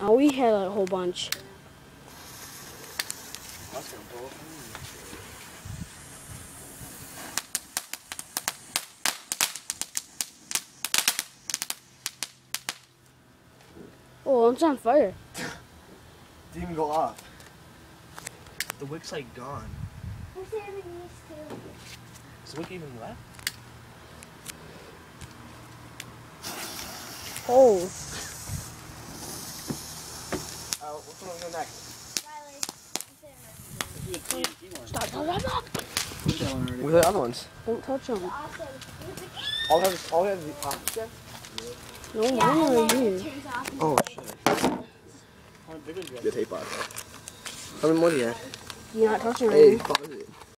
Oh, we had a whole bunch. Oh, it's on fire. Didn't even go off. The wick's like gone. Is the wick even left? Oh. What's going to go next? Stop. Where are the other ones? Don't touch them. All have the pasta? No, mine are here. Oh, shit. Good tape box. How many more do you have? You're not touching Hey, them. pause it.